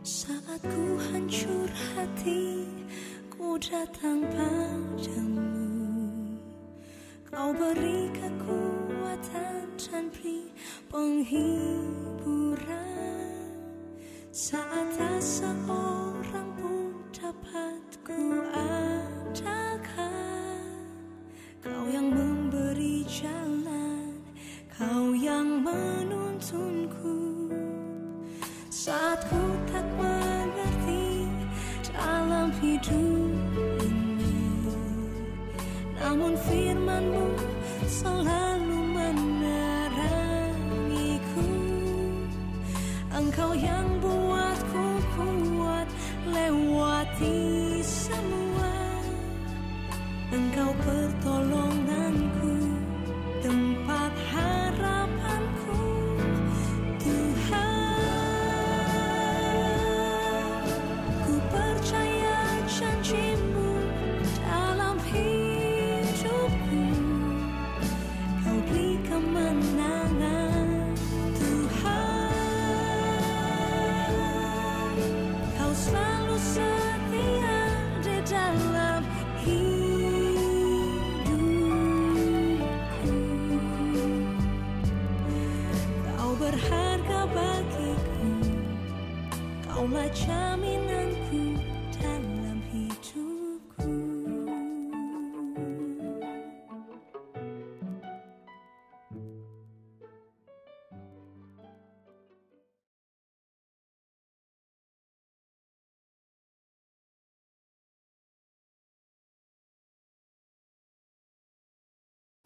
Saat ku hancur hati, ku datang padamu. Kau beri kekuatan dan beri penghiburan. Saat tak seorang pun dapat ku andalkan, Kau yang memberi jalan, Kau yang menuntunku. Saat ku tak mengerti dalam hidup ini, namun firman-Mu selalu menerangiku. Engkau yang buatku kuat lewati semua. Engkau pertolonganku, tempat harapanku, Tuhan. Ku percaya janji-Mu dalam hidupku. Kau beri kemenangan, Tuhan. Kau selalu setia di dalam hidupku. Kau berharga bagiku, Kaulah jaminanku dalam hidupku.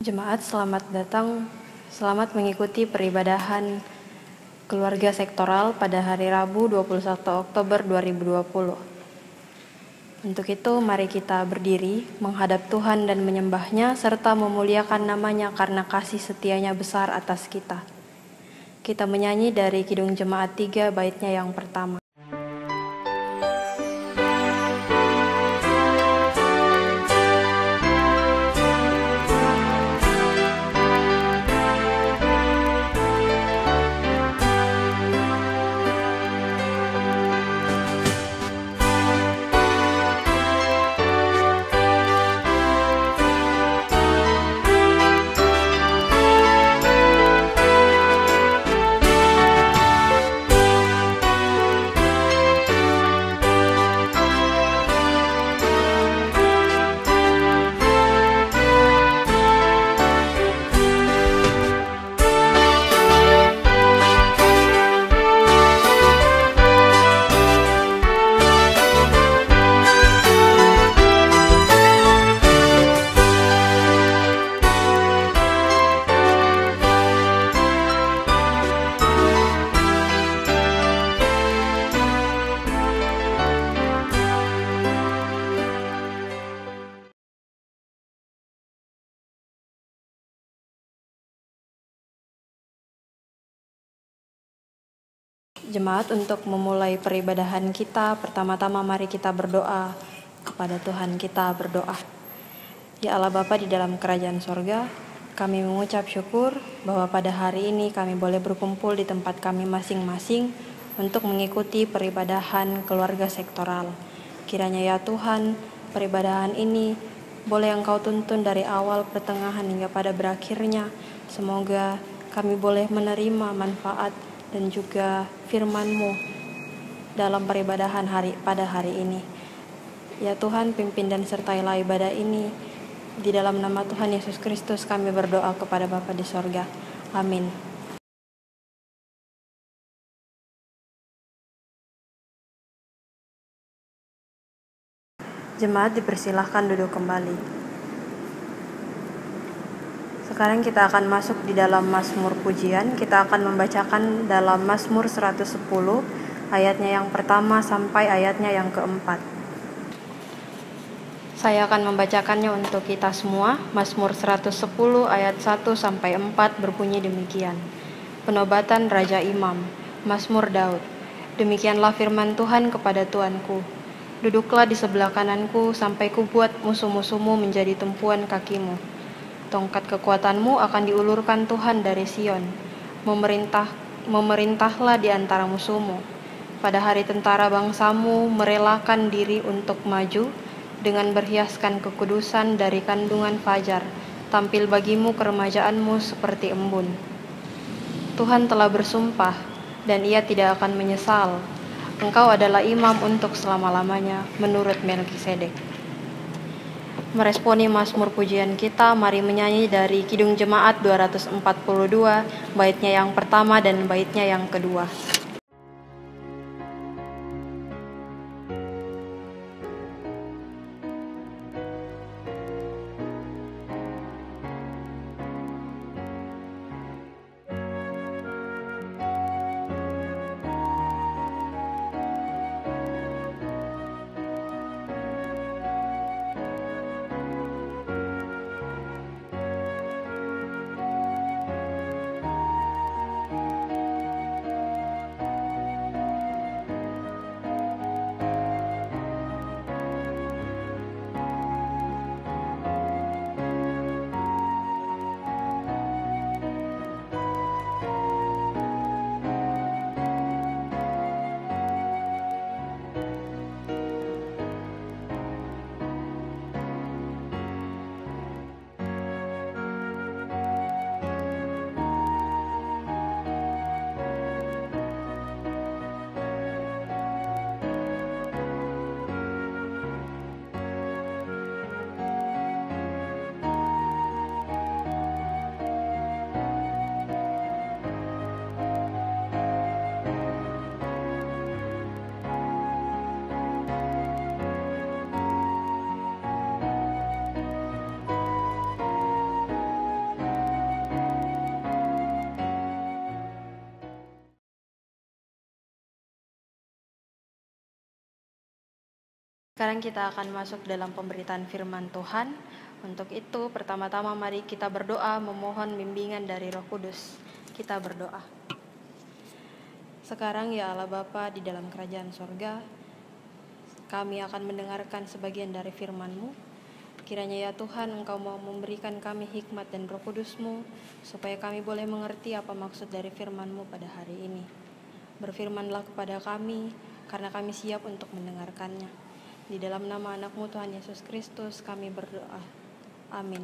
Jemaat, selamat datang. Selamat mengikuti peribadahan keluarga sektoral pada hari Rabu 21 Oktober 2020. Untuk itu, mari kita berdiri, menghadap Tuhan dan menyembah-Nya, serta memuliakan nama-Nya karena kasih setianya besar atas kita. Kita menyanyi dari Kidung Jemaat 3 baitnya yang pertama. Jemaat, untuk memulai peribadahan kita, pertama-tama mari kita berdoa kepada Tuhan. Kita berdoa. Ya Allah Bapa di dalam kerajaan sorga, kami mengucap syukur bahwa pada hari ini kami boleh berkumpul di tempat kami masing-masing untuk mengikuti peribadahan keluarga sektoral. Kiranya ya Tuhan, peribadahan ini boleh Engkau tuntun dari awal, pertengahan hingga pada berakhirnya. Semoga kami boleh menerima manfaat dan juga firman-Mu dalam peribadahan pada hari ini. Ya Tuhan, pimpin dan sertailah ibadah ini. Di dalam nama Tuhan Yesus Kristus kami berdoa kepada Bapa di sorga. Amin. Jemaat dipersilahkan duduk kembali. Sekarang kita akan masuk di dalam Mazmur Pujian. Kita akan membacakan dalam Mazmur 110, ayatnya yang pertama sampai ayatnya yang keempat. Saya akan membacakannya untuk kita semua. Mazmur 110 ayat 1 sampai 4 berbunyi demikian. Penobatan Raja Imam, Mazmur Daud. Demikianlah firman Tuhan kepada Tuanku. Duduklah di sebelah kananku sampai kubuat musuh-musuhmu menjadi tumpuan kakimu. Tongkat kekuatanmu akan diulurkan Tuhan dari Sion. Memerintahlah di antara musuhmu. pada hari tentara bangsamu merelakan diri untuk maju dengan berhiaskan kekudusan dari kandungan fajar, tampil bagimu keremajaanmu seperti embun. Tuhan telah bersumpah dan ia tidak akan menyesal. Engkau adalah imam untuk selama-lamanya menurut Melkisedek. Meresponi Mazmur pujian kita, mari menyanyi dari Kidung Jemaat 242, baitnya yang pertama dan baitnya yang kedua. Sekarang kita akan masuk dalam pemberitaan firman Tuhan. Untuk itu, pertama-tama mari kita berdoa memohon bimbingan dari Roh Kudus. Kita berdoa. Sekarang ya Allah Bapa di dalam kerajaan sorga, kami akan mendengarkan sebagian dari firman-Mu. Kiranya ya Tuhan, Engkau mau memberikan kami hikmat dan Roh Kudus-Mu, supaya kami boleh mengerti apa maksud dari firman-Mu pada hari ini. Berfirmanlah kepada kami, karena kami siap untuk mendengarkannya. Di dalam nama anak-Mu Tuhan Yesus Kristus kami berdoa. Amin.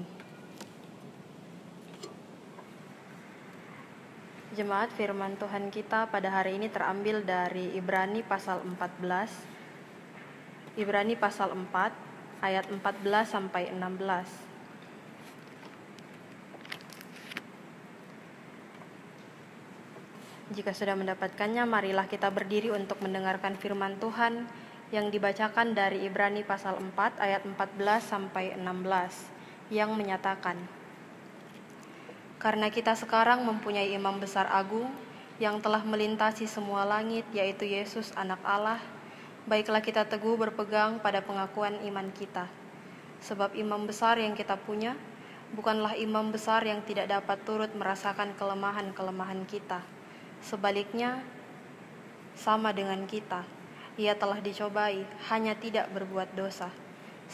Jemaat, firman Tuhan kita pada hari ini terambil dari Ibrani pasal 14. Ibrani pasal 4 ayat 14 sampai 16. Jika sudah mendapatkannya, marilah kita berdiri untuk mendengarkan firman Tuhan yang dibacakan dari Ibrani pasal 4 ayat 14 sampai 16 yang menyatakan, karena kita sekarang mempunyai imam besar agung yang telah melintasi semua langit, yaitu Yesus anak Allah, baiklah kita teguh berpegang pada pengakuan iman kita. Sebab imam besar yang kita punya bukanlah imam besar yang tidak dapat turut merasakan kelemahan-kelemahan kita. Sebaliknya, sama dengan kita, ia telah dicobai, hanya tidak berbuat dosa.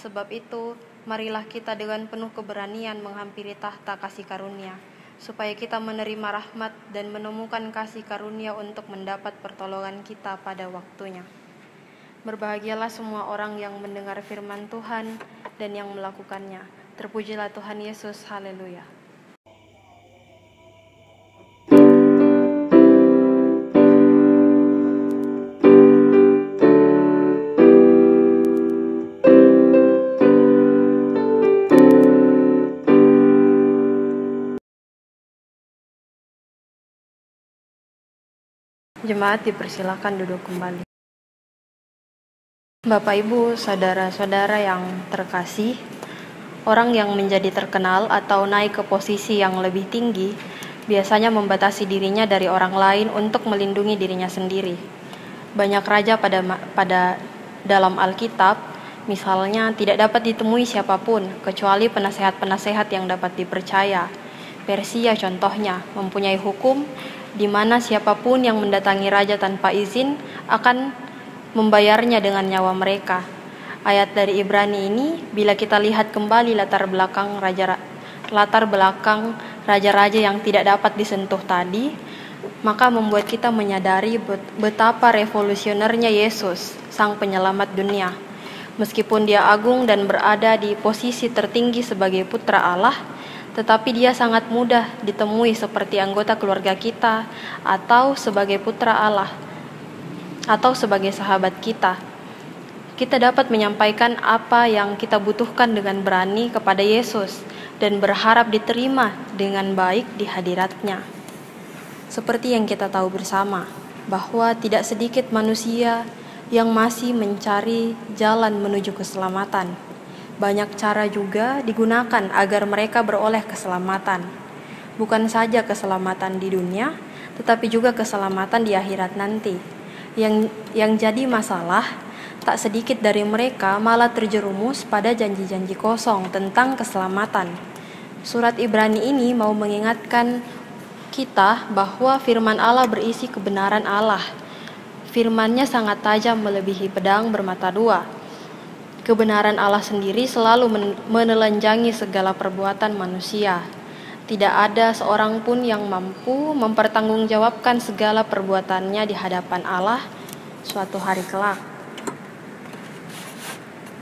Sebab itu, marilah kita dengan penuh keberanian menghampiri tahta kasih karunia, supaya kita menerima rahmat dan menemukan kasih karunia untuk mendapat pertolongan kita pada waktunya. Berbahagialah semua orang yang mendengar firman Tuhan dan yang melakukannya. Terpujilah Tuhan Yesus, haleluya. Jemaat dipersilakan duduk kembali. Bapak, Ibu, saudara-saudara yang terkasih, orang yang menjadi terkenal atau naik ke posisi yang lebih tinggi biasanya membatasi dirinya dari orang lain untuk melindungi dirinya sendiri. Banyak raja pada dalam Alkitab, misalnya, tidak dapat ditemui siapapun kecuali penasehat-penasehat yang dapat dipercaya. Persia contohnya mempunyai hukum di mana siapapun yang mendatangi raja tanpa izin akan membayarnya dengan nyawa mereka. Ayat dari Ibrani ini, bila kita lihat kembali latar belakang raja-raja yang tidak dapat disentuh tadi, maka membuat kita menyadari betapa revolusionernya Yesus, Sang Penyelamat dunia. Meskipun dia agung dan berada di posisi tertinggi sebagai putra Allah, tetapi dia sangat mudah ditemui seperti anggota keluarga kita atau sebagai putra Allah atau sebagai sahabat kita. Kita dapat menyampaikan apa yang kita butuhkan dengan berani kepada Yesus dan berharap diterima dengan baik di hadiratnya. Seperti yang kita tahu bersama, bahwa tidak sedikit manusia yang masih mencari jalan menuju keselamatan. Banyak cara juga digunakan agar mereka beroleh keselamatan. Bukan saja keselamatan di dunia, tetapi juga keselamatan di akhirat nanti. Yang jadi masalah, tak sedikit dari mereka malah terjerumus pada janji-janji kosong tentang keselamatan. Surat Ibrani ini mau mengingatkan kita bahwa firman Allah berisi kebenaran Allah. Firman-Nya sangat tajam melebihi pedang bermata dua. Kebenaran Allah sendiri selalu menelanjangi segala perbuatan manusia. Tidak ada seorang pun yang mampu mempertanggungjawabkan segala perbuatannya di hadapan Allah suatu hari kelak.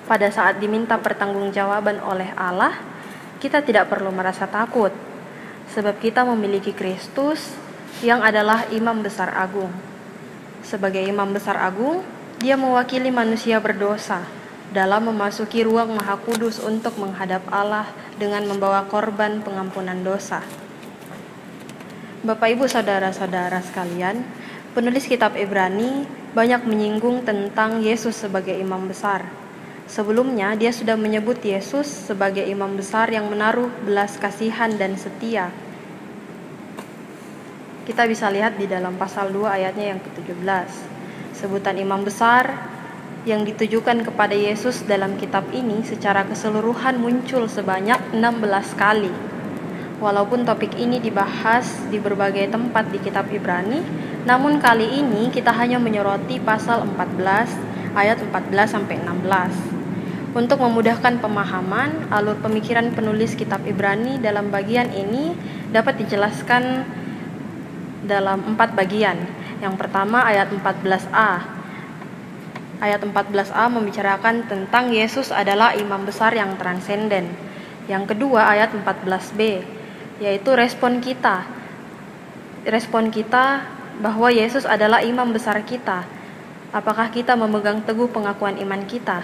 Pada saat diminta pertanggungjawaban oleh Allah, kita tidak perlu merasa takut, sebab kita memiliki Kristus yang adalah Imam Besar Agung. Sebagai Imam Besar Agung, dia mewakili manusia berdosa dalam memasuki ruang Maha Kudus untuk menghadap Allah dengan membawa korban pengampunan dosa. Bapak, Ibu, saudara-saudara sekalian, penulis kitab Ibrani banyak menyinggung tentang Yesus sebagai imam besar. Sebelumnya, dia sudah menyebut Yesus sebagai imam besar yang menaruh belas kasihan dan setia. Kita bisa lihat di dalam pasal 2 ayatnya yang ke-17. Sebutan imam besar yang ditujukan kepada Yesus dalam kitab ini secara keseluruhan muncul sebanyak 16 kali. Walaupun topik ini dibahas di berbagai tempat di kitab Ibrani, namun kali ini kita hanya menyoroti pasal 14 ayat 14 sampai 16. Untuk memudahkan pemahaman, alur pemikiran penulis kitab Ibrani dalam bagian ini dapat dijelaskan dalam 4 bagian. Yang pertama ayat 14a. Ayat 14a membicarakan tentang Yesus adalah imam besar yang transenden. Yang kedua ayat 14b, yaitu respon kita. Respon kita bahwa Yesus adalah imam besar kita. Apakah kita memegang teguh pengakuan iman kita?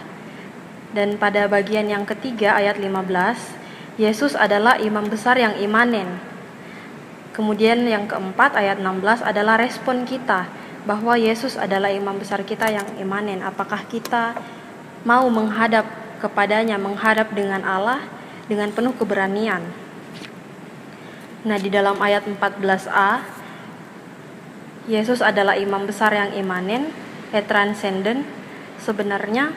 Dan pada bagian yang ketiga ayat 15, Yesus adalah imam besar yang imanen. Kemudian yang keempat ayat 16 adalah respon kita bahwa Yesus adalah imam besar kita yang imanen. Apakah kita mau menghadap kepadanya, menghadap dengan Allah dengan penuh keberanian? Nah, di dalam ayat 14a, Yesus adalah imam besar yang imanen, transenden. Sebenarnya,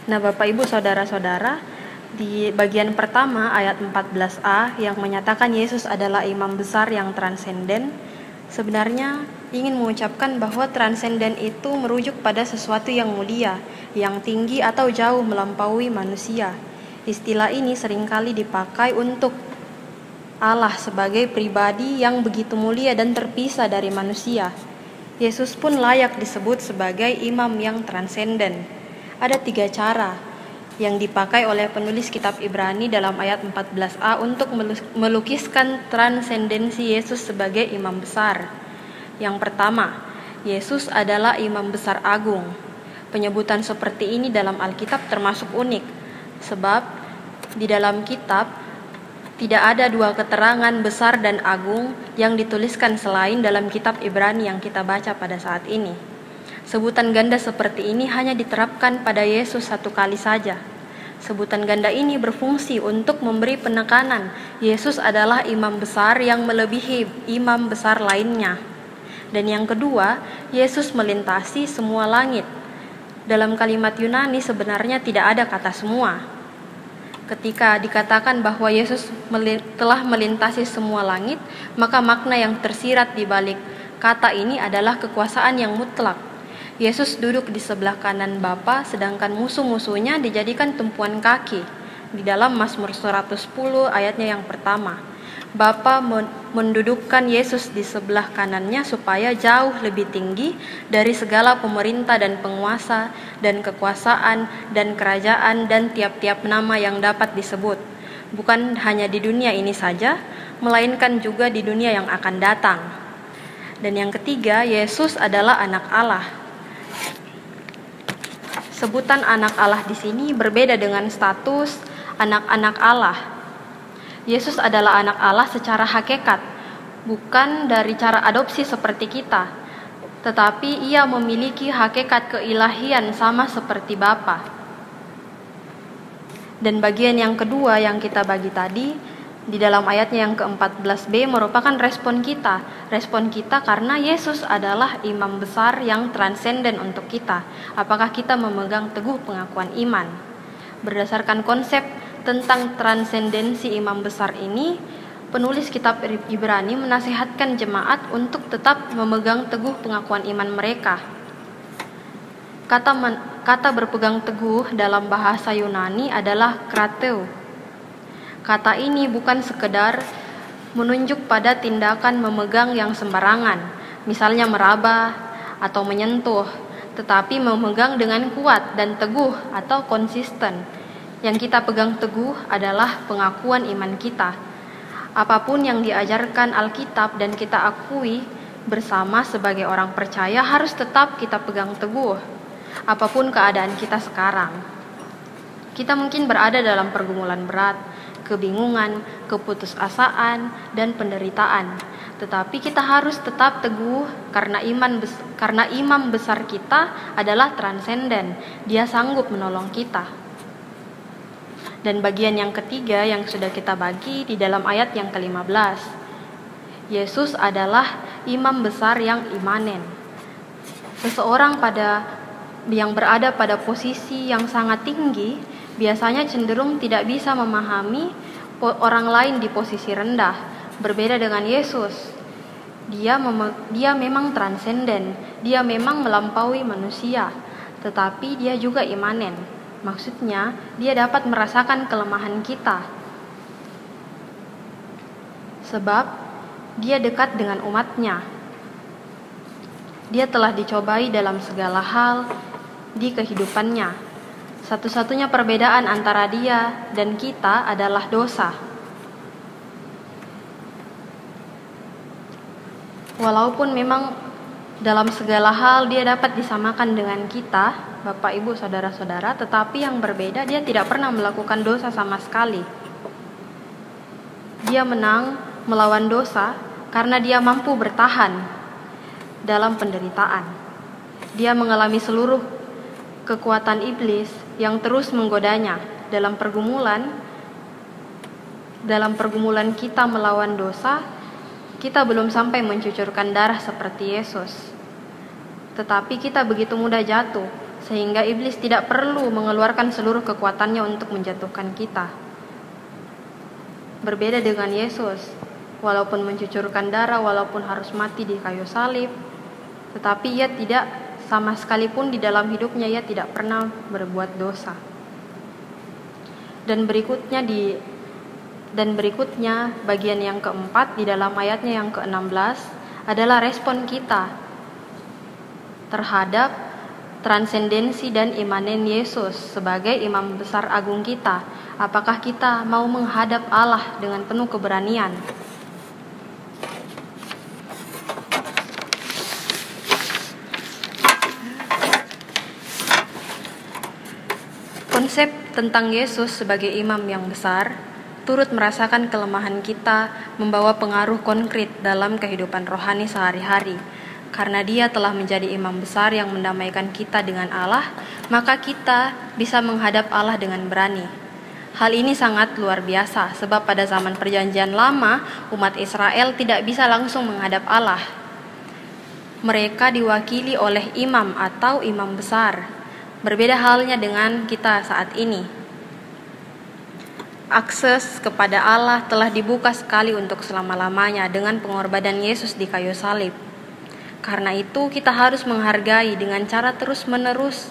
Nah, Bapak, Ibu, saudara-saudara, di bagian pertama ayat 14a yang menyatakan Yesus adalah imam besar yang transenden, sebenarnya ingin mengucapkan bahwa transenden itu merujuk pada sesuatu yang mulia, yang tinggi atau jauh melampaui manusia. Istilah ini seringkali dipakai untuk Allah sebagai pribadi yang begitu mulia dan terpisah dari manusia. Yesus pun layak disebut sebagai imam yang transenden. Ada 3 cara yang dipakai oleh penulis kitab Ibrani dalam ayat 14a untuk melukiskan transendensi Yesus sebagai imam besar. Yang pertama, Yesus adalah imam besar agung. Penyebutan seperti ini dalam Alkitab termasuk unik, sebab di dalam kitab tidak ada 2 keterangan besar dan agung yang dituliskan selain dalam kitab Ibrani yang kita baca pada saat ini. Sebutan ganda seperti ini hanya diterapkan pada Yesus 1 kali saja. Sebutan ganda ini berfungsi untuk memberi penekanan Yesus adalah imam besar yang melebihi imam besar lainnya. Dan yang kedua, Yesus melintasi semua langit. Dalam kalimat Yunani sebenarnya tidak ada kata semua. Ketika dikatakan bahwa Yesus telah melintasi semua langit, maka makna yang tersirat di balik kata ini adalah kekuasaan yang mutlak. Yesus duduk di sebelah kanan Bapa, sedangkan musuh-musuhnya dijadikan tumpuan kaki. Di dalam Mazmur 110 ayatnya yang pertama. Bapa mendudukkan Yesus di sebelah kanannya supaya jauh lebih tinggi dari segala pemerintah dan penguasa dan kekuasaan dan kerajaan dan tiap-tiap nama yang dapat disebut, bukan hanya di dunia ini saja, melainkan juga di dunia yang akan datang. Dan yang ketiga, Yesus adalah anak Allah. Sebutan anak Allah di sini berbeda dengan status anak-anak Allah. Yesus adalah anak Allah secara hakikat, bukan dari cara adopsi seperti kita, tetapi ia memiliki hakikat keilahian sama seperti Bapa. Dan bagian yang kedua yang kita bagi tadi, di dalam ayatnya yang ke-14b merupakan respon kita. Respon kita karena Yesus adalah imam besar yang transenden untuk kita. Apakah kita memegang teguh pengakuan iman? Berdasarkan konsep tentang transendensi imam besar ini, penulis kitab Ibrani menasihatkan jemaat untuk tetap memegang teguh pengakuan iman mereka. Kata berpegang teguh dalam bahasa Yunani adalah krateo. Kata ini bukan sekedar menunjuk pada tindakan memegang yang sembarangan, misalnya meraba atau menyentuh, tetapi memegang dengan kuat dan teguh atau konsisten. Yang kita pegang teguh adalah pengakuan iman kita. Apapun yang diajarkan Alkitab dan kita akui bersama sebagai orang percaya harus tetap kita pegang teguh, apapun keadaan kita sekarang. Kita mungkin berada dalam pergumulan berat, kebingungan, keputusasaan, dan penderitaan. Tetapi kita harus tetap teguh karena imam besar kita adalah transenden. Dia sanggup menolong kita. Dan bagian yang ketiga yang sudah kita bagi di dalam ayat yang ke-15. Yesus adalah imam besar yang imanen. Seseorang yang berada pada posisi yang sangat tinggi biasanya cenderung tidak bisa memahami orang lain di posisi rendah. Berbeda dengan Yesus, dia memang transenden, dia memang melampaui manusia, tetapi dia juga imanen. Maksudnya, dia dapat merasakan kelemahan kita. Sebab dia dekat dengan umatnya. Dia telah dicobai dalam segala hal di kehidupannya. Satu-satunya perbedaan antara dia dan kita adalah dosa. Walaupun memang dalam segala hal dia dapat disamakan dengan kita, Bapak, Ibu, Saudara-saudara, tetapi yang berbeda, dia tidak pernah melakukan dosa sama sekali. Dia menang melawan dosa karena dia mampu bertahan dalam penderitaan. Dia mengalami seluruh kekuatan iblis yang terus menggodanya dalam pergumulan kita melawan dosa. Kita belum sampai mencucurkan darah seperti Yesus, tetapi kita begitu mudah jatuh sehingga iblis tidak perlu mengeluarkan seluruh kekuatannya untuk menjatuhkan kita. Berbeda dengan Yesus, walaupun mencucurkan darah, walaupun harus mati di kayu salib, tetapi ia tidak sama sekalipun di dalam hidupnya ia tidak pernah berbuat dosa. Dan berikutnya bagian yang keempat di dalam ayatnya yang ke-16 adalah respon kita terhadap transendensi dan imanen Yesus sebagai imam besar agung kita. Apakah kita mau menghadap Allah dengan penuh keberanian? Konsep tentang Yesus sebagai imam yang besar turut merasakan kelemahan kita, membawa pengaruh konkret dalam kehidupan rohani sehari-hari. Karena dia telah menjadi imam besar yang mendamaikan kita dengan Allah, maka kita bisa menghadap Allah dengan berani. Hal ini sangat luar biasa, sebab pada zaman perjanjian lama, umat Israel tidak bisa langsung menghadap Allah. Mereka diwakili oleh imam atau imam besar. Berbeda halnya dengan kita saat ini. Akses kepada Allah telah dibuka sekali untuk selama-lamanya dengan pengorbanan Yesus di kayu salib. Karena itu kita harus menghargai dengan cara terus-menerus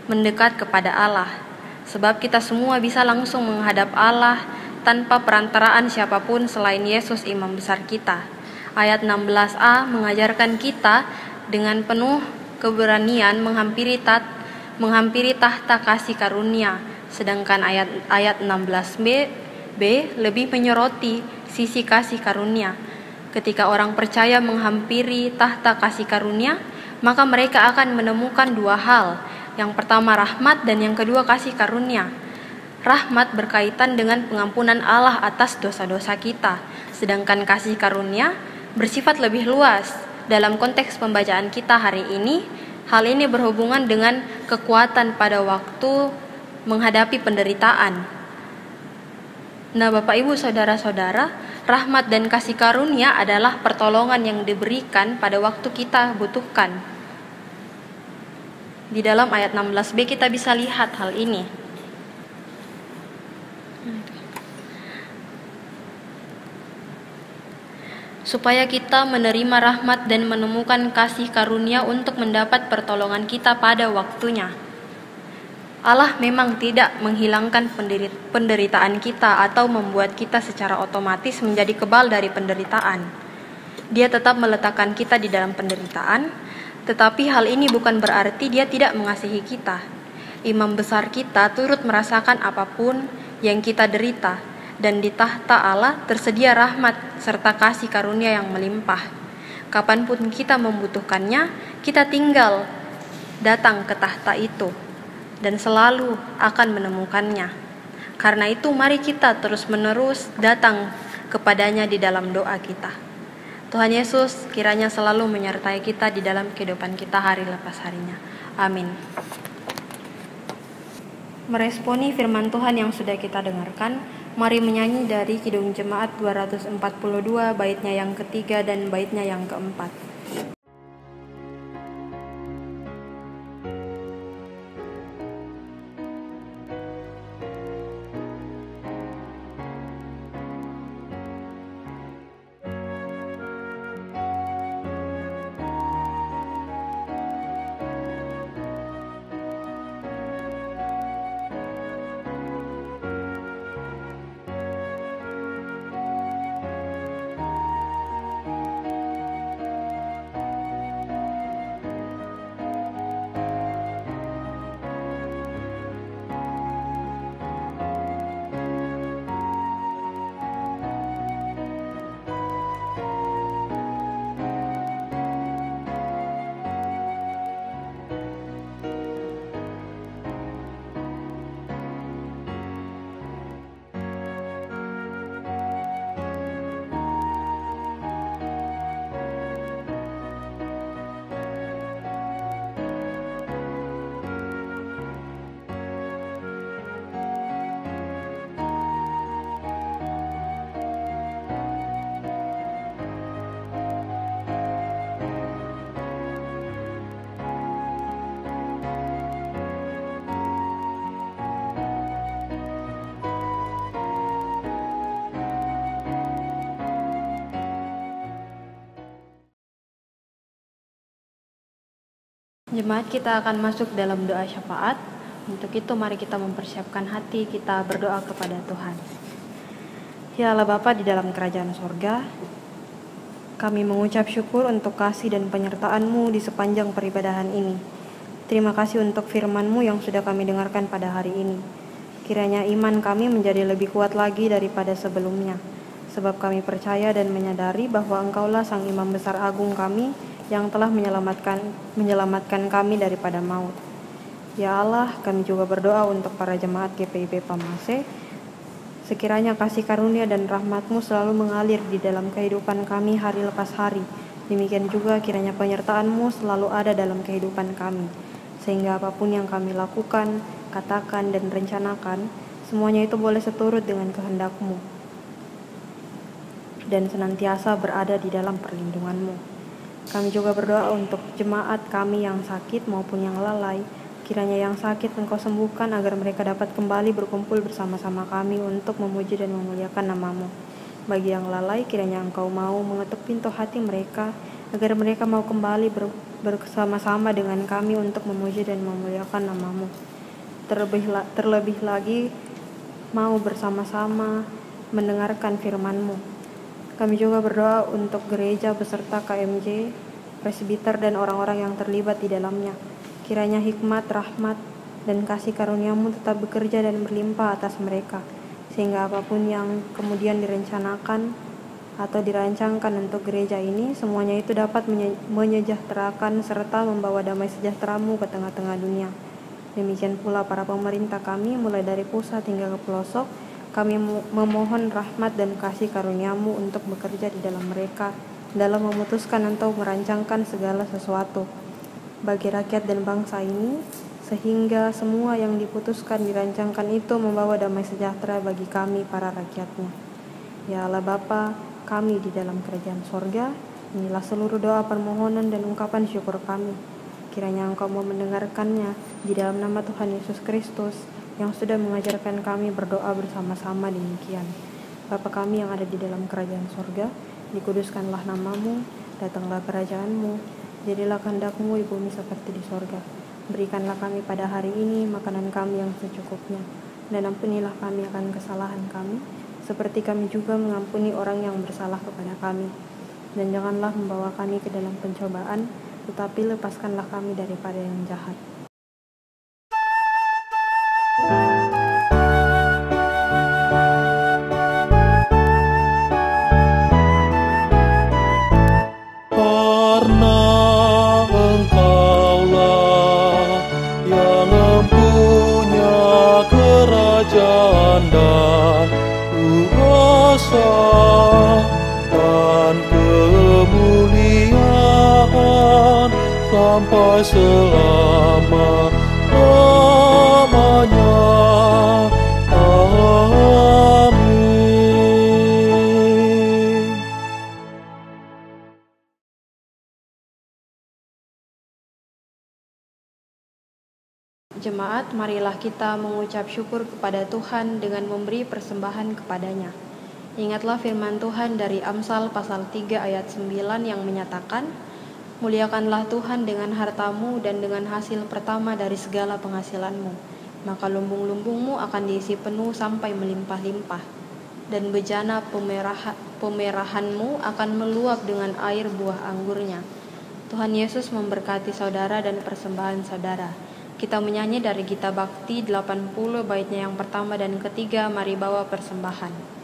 mendekat kepada Allah. Sebab kita semua bisa langsung menghadap Allah tanpa perantaraan siapapun selain Yesus imam besar kita. Ayat 16a mengajarkan kita dengan penuh keberanian menghampiri tahta kasih karunia, sedangkan ayat 16b lebih menyoroti sisi kasih karunia. Ketika orang percaya menghampiri tahta kasih karunia, maka mereka akan menemukan dua hal. Yang pertama rahmat dan yang kedua kasih karunia. Rahmat berkaitan dengan pengampunan Allah atas dosa-dosa kita, sedangkan kasih karunia bersifat lebih luas. Dalam konteks pembacaan kita hari ini, hal ini berhubungan dengan kekuatan pada waktu menghadapi penderitaan. Nah, Bapak Ibu Saudara-saudara, rahmat dan kasih karunia adalah pertolongan yang diberikan pada waktu kita butuhkan. Di dalam ayat 16b kita bisa lihat hal ini. Supaya kita menerima rahmat dan menemukan kasih karunia untuk mendapat pertolongan kita pada waktunya. Allah memang tidak menghilangkan penderitaan kita atau membuat kita secara otomatis menjadi kebal dari penderitaan. Dia tetap meletakkan kita di dalam penderitaan, tetapi hal ini bukan berarti Dia tidak mengasihi kita. Imam besar kita turut merasakan apapun yang kita derita, dan di tahta Allah tersedia rahmat serta kasih karunia yang melimpah. Kapanpun kita membutuhkannya, kita tinggal datang ke tahta itu dan selalu akan menemukannya. Karena itu mari kita terus-menerus datang kepadanya di dalam doa kita. Tuhan Yesus kiranya selalu menyertai kita di dalam kehidupan kita hari lepas harinya. Amin. Meresponi firman Tuhan yang sudah kita dengarkan, mari menyanyi dari Kidung Jemaat 242 baitnya yang ketiga dan baitnya yang keempat. Jemaat, kita akan masuk dalam doa syafaat. Untuk itu mari kita mempersiapkan hati kita berdoa kepada Tuhan. Ya Allah Bapa di dalam kerajaan sorga, kami mengucap syukur untuk kasih dan penyertaan-Mu di sepanjang peribadahan ini. Terima kasih untuk firman-Mu yang sudah kami dengarkan pada hari ini. Kiranya iman kami menjadi lebih kuat lagi daripada sebelumnya, sebab kami percaya dan menyadari bahwa Engkaulah Sang Imam Besar Agung kami yang telah menyelamatkan kami daripada maut. Ya Allah, kami juga berdoa untuk para jemaat GPIB Pamase. Sekiranya kasih karunia dan rahmat-Mu selalu mengalir di dalam kehidupan kami hari lepas hari. Demikian juga kiranya penyertaan-Mu selalu ada dalam kehidupan kami, sehingga apapun yang kami lakukan, katakan, dan rencanakan, semuanya itu boleh seturut dengan kehendak-Mu dan senantiasa berada di dalam perlindungan-Mu. Kami juga berdoa untuk jemaat kami yang sakit maupun yang lalai. Kiranya yang sakit Engkau sembuhkan agar mereka dapat kembali berkumpul bersama-sama kami untuk memuji dan memuliakan nama-Mu. Bagi yang lalai, kiranya Engkau mau mengetuk pintu hati mereka agar mereka mau kembali bersama-sama dengan kami untuk memuji dan memuliakan nama-Mu. Terlebih lagi mau bersama-sama mendengarkan firman-Mu. Kami juga berdoa untuk gereja beserta KMJ, presbiter dan orang-orang yang terlibat di dalamnya. Kiranya hikmat, rahmat, dan kasih karunia-Mu tetap bekerja dan berlimpah atas mereka, sehingga apapun yang kemudian direncanakan atau dirancangkan untuk gereja ini, semuanya itu dapat menyejahterakan serta membawa damai sejahtera-Mu ke tengah-tengah dunia. Demikian pula para pemerintah kami, mulai dari pusat hingga ke pelosok, kami memohon rahmat dan kasih karunia-Mu untuk bekerja di dalam mereka, dalam memutuskan atau merancangkan segala sesuatu bagi rakyat dan bangsa ini, sehingga semua yang diputuskan dirancangkan itu membawa damai sejahtera bagi kami para rakyatnya. Ya Allah Bapa kami di dalam kerajaan sorga, inilah seluruh doa permohonan dan ungkapan syukur kami. Kiranya Engkau mau mendengarkannya di dalam nama Tuhan Yesus Kristus yang sudah mengajarkan kami berdoa bersama-sama demikian. Bapa kami yang ada di dalam kerajaan sorga, dikuduskanlah nama-Mu, datanglah kerajaan-Mu, jadilah kehendak-Mu di bumi seperti di sorga. Berikanlah kami pada hari ini makanan kami yang secukupnya, dan ampunilah kami akan kesalahan kami, seperti kami juga mengampuni orang yang bersalah kepada kami. Dan janganlah membawa kami ke dalam pencobaan, tetapi lepaskanlah kami daripada yang jahat. Karena Engkaulah yang mempunya kerajaan dan kuasa dan kemuliaan sampai selama-lamanya. Amin. Jemaat, marilah kita mengucap syukur kepada Tuhan dengan memberi persembahan kepadanya. Ingatlah firman Tuhan dari Amsal pasal 3 ayat 9 yang menyatakan, muliakanlah Tuhan dengan hartamu dan dengan hasil pertama dari segala penghasilanmu, maka lumbung-lumbungmu akan diisi penuh sampai melimpah-limpah, dan bejana pemerahanmu akan meluap dengan air buah anggurnya. Tuhan Yesus memberkati saudara dan persembahan saudara. Kita menyanyi dari Gita Bakti 80 baitnya yang pertama dan ketiga, mari bawa persembahan.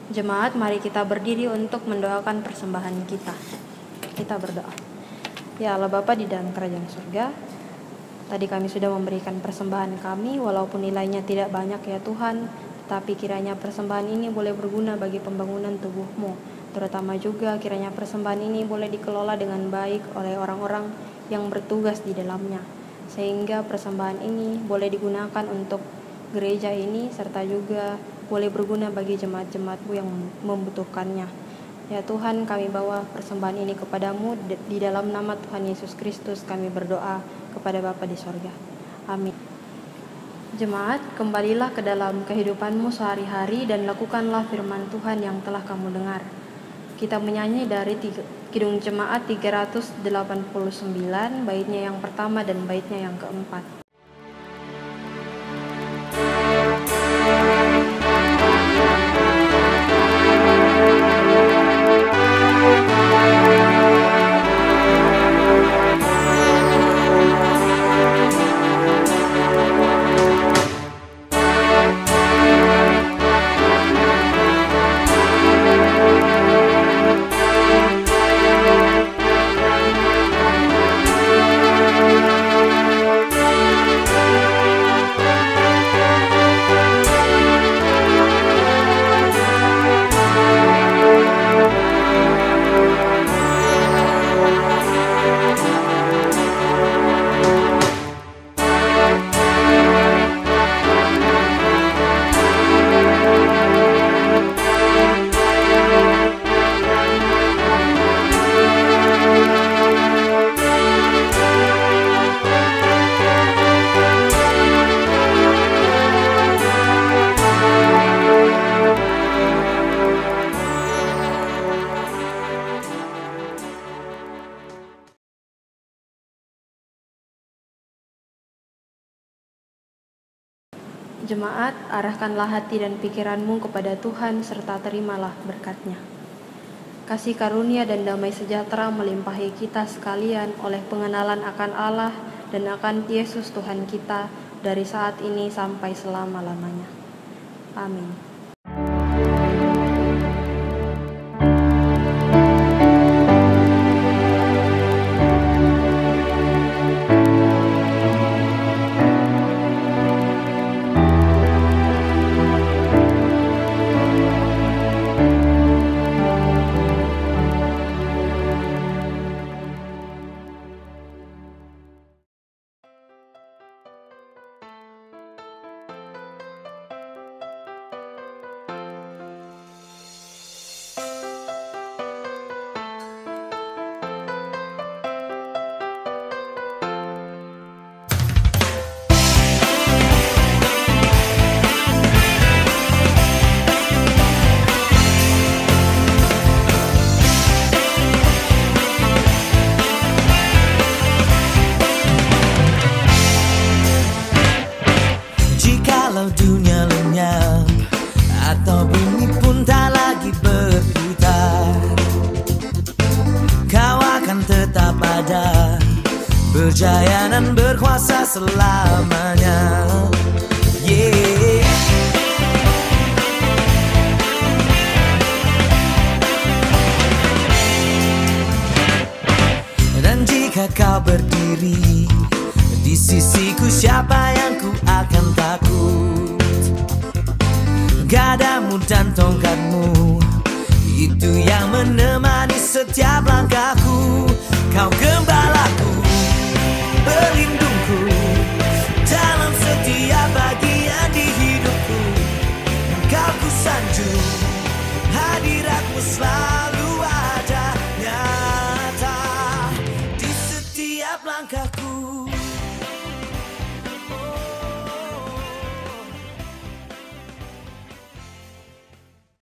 Jemaat, mari kita berdiri untuk mendoakan persembahan kita. Kita berdoa. Ya Allah Bapa di dalam kerajaan surga, tadi kami sudah memberikan persembahan kami, walaupun nilainya tidak banyak ya Tuhan, tetapi kiranya persembahan ini boleh berguna bagi pembangunan tubuh-Mu. Terutama juga kiranya persembahan ini boleh dikelola dengan baik oleh orang-orang yang bertugas di dalamnya, sehingga persembahan ini boleh digunakan untuk gereja ini, serta juga boleh berguna bagi jemaat-jemaat-Mu yang membutuhkannya. Ya Tuhan, kami bawa persembahan ini kepadamu, di dalam nama Tuhan Yesus Kristus kami berdoa kepada Bapa di sorga. Amin. Jemaat, kembalilah ke dalam kehidupanmu sehari-hari dan lakukanlah firman Tuhan yang telah kamu dengar. Kita menyanyi dari Kidung Jemaat 389, baitnya yang pertama dan baitnya yang keempat. Jemaat, arahkanlah hati dan pikiranmu kepada Tuhan serta terimalah berkat-Nya. Kasih karunia dan damai sejahtera melimpahi kita sekalian oleh pengenalan akan Allah dan akan Yesus Tuhan kita dari saat ini sampai selama-lamanya. Amin. Jikalau dunia lenyap atau bumi pun tak lagi berputar, Kau akan tetap ada, berjaya dan berkuasa selamanya. Yeah. Dan jika Kau berdiri di sisiku, siapa yang ku akan takut? Gadamu dan tongkatmu, itu yang menemani setiap langkahku. Kau